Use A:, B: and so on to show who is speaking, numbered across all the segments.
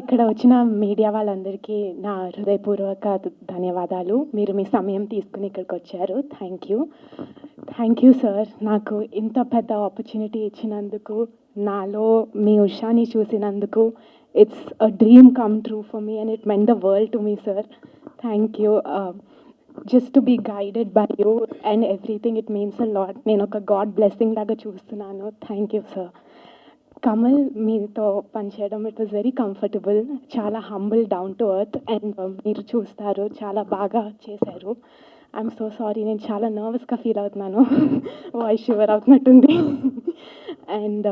A: ఇక్కడ వచ్చిన మీడియా వాళ్ళందరికీ నా హృదయపూర్వక ధన్యవాదాలు. మీరు మీ సమయం తీసుకుని ఇక్కడికి వచ్చారు. Thank you sir. నాకు ఇంత పెద్ద ఆపర్చునిటీ ఇచ్చినందుకు, నాలో మీ ఉషాని చూసినందుకు. It's a dream come true for me and it meant the world to me sir. Thank you. Just to be guided by you and everything, it means a lot. నేను ఒక గాడ్ బ్లెస్సింగ్ లాగా చూస్తున్నాను. Thank you sir. Kamal, మీతో పనిచేయడం it was very comfortable. చాలా humble, down to earth, and మీరు చూస్తారు చాలా బాగా చేశారు. ఐఎమ్ సో సారీ, నేను చాలా నర్వస్గా ఫీల్ అవుతున్నాను. వాయిస్ షివర్ అవుతున్నట్టుంది. అండ్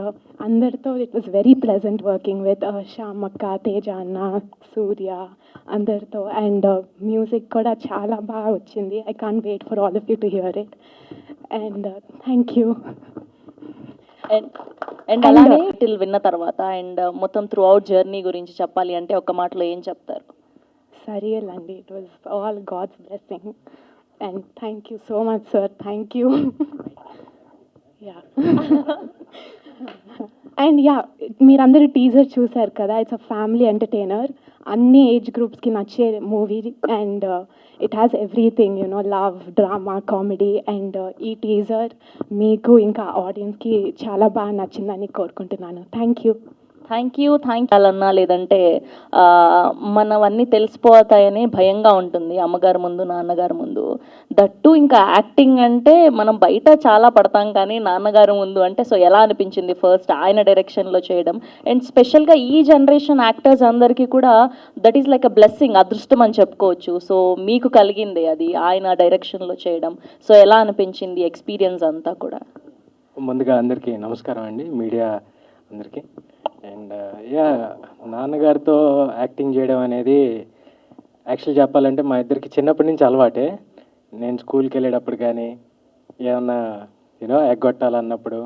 A: అందరితో it was very pleasant working with Shyam అక్క, తేజ అన్న, సూర్య, అందరితో. అండ్ మ్యూజిక్ కూడా చాలా బాగా వచ్చింది. I can't wait for all of you to hear it. And thank you.
B: And అలానే టిల్ విన్న తర్వాత అండ్ మొత్తం త్రూ అవుట్ జర్నీ గురించి చెప్పాలి అంటే ఒక మాటలో ఏం చెప్తారు?
A: సరియల్ అండి, it was all god's blessing. And thank you so much sir. Thank you. Yeah and yeah, మీరందరూ టీజర్ చూశారు కదా. ఇట్స్ అ ఫ్యామిలీ ఎంటర్టైనర్, అన్ని ఏజ్ గ్రూప్స్కి నచ్చే movie. And it has everything, you know, love, drama, comedy. And ఈ teaser మీకు ఇంకా ఆడియన్స్కి చాలా బాగా నచ్చిందని కోరుకుంటున్నాను. Thank you.
B: థ్యాంక్ యూ అన్నా లేదంటే మనవన్నీ తెలిసిపోతాయని భయంగా ఉంటుంది అమ్మగారి ముందు, నాన్నగారి ముందు. దట్టు ఇంకా యాక్టింగ్ అంటే మనం బయట చాలా పడతాం, కానీ నాన్నగారి ముందు అంటే సో ఎలా అనిపించింది ఫస్ట్ ఆయన డైరెక్షన్లో చేయడం? అండ్ స్పెషల్గా ఈ జనరేషన్ యాక్టర్స్ అందరికీ కూడా that is like a blessing, అదృష్టం అని చెప్పుకోవచ్చు. సో మీకు కలిగింది అది ఆయన డైరెక్షన్లో చేయడం. సో ఎలా అనిపించింది ఎక్స్పీరియన్స్ అంతా కూడా?
C: ముందుగా అందరికీ నమస్కారం అండి, మీడియా అందరికీ. అండ్ యా, నాన్నగారితో యాక్టింగ్ చేయడం అనేది యాక్చువల్ చెప్పాలంటే మా ఇద్దరికి చిన్నప్పటి నుంచి అలవాటే. నేను స్కూల్కి వెళ్ళేటప్పుడు కానీ ఏమన్నా ఎగ్గొట్టాలన్నప్పుడు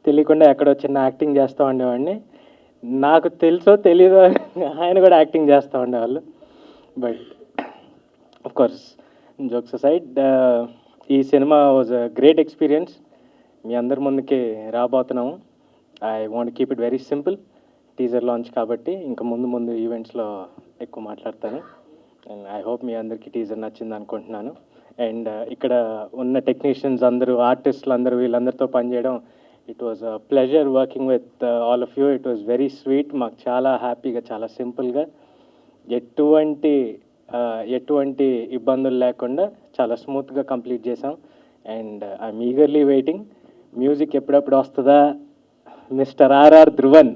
C: తెలియకుండా ఎక్కడో చిన్న యాక్టింగ్ చేస్తూ ఉండేవాడిని. నాకు తెలుసో తెలీదో ఆయన కూడా యాక్టింగ్ చేస్తూ ఉండేవాళ్ళు. But of course, jokes aside, ఈ cinema was a great experience. మీ అందరి ముందుకి రాబోతున్నాము. I want keep it very simple. Teaser launch కాబట్టి ఇంకా ముందు ఈవెంట్స్లో ఎక్కువ మాట్లాడతాను. అండ్ ఐ హోప్ మీ అందరికీ టీజర్ నచ్చింది అనుకుంటున్నాను. అండ్ ఇక్కడ ఉన్న టెక్నీషియన్స్ అందరూ, ఆర్టిస్టులు అందరూ, వీళ్ళందరితో పనిచేయడం it was a pleasure working with all of you. It was very sweet. మాకు చాలా హ్యాపీగా, చాలా సింపుల్గా, ఎటువంటి ఇబ్బందులు లేకుండా చాలా స్మూత్గా కంప్లీట్ చేసాం. And I'm eagerly waiting. Music ఎప్పుడప్పుడు వస్తుందా mister RR Dhruvan,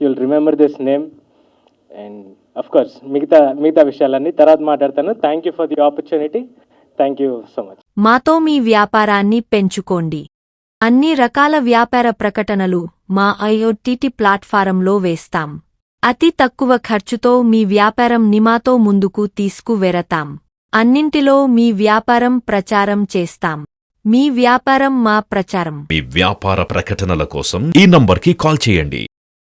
C: you'll remember this name. And of course మిగతా విషయాలన్నీ తర్వాత మాట్లాడతాను. Thank you for the opportunity. Thank you so much.
D: మాతో మీ వ్యాపారాన్ని పెంచుకోండి. అన్ని రకాల వ్యాపార ప్రకటనలు మా IoT ప్లాట్ఫారంలో వేస్తాం. అతి తక్కువ ఖర్చుతో మీ వ్యాపారం నిమాతో ముందుకు తీసుకువెరతాం. అన్నింటిలో మీ వ్యాపారం ప్రచారం చేస్తాం. మీ వ్యాపారం మా ప్రచారం.
E: మీ వ్యాపార ప్రకటనల కోసం ఈ నంబర్కి కాల్ చేయండి.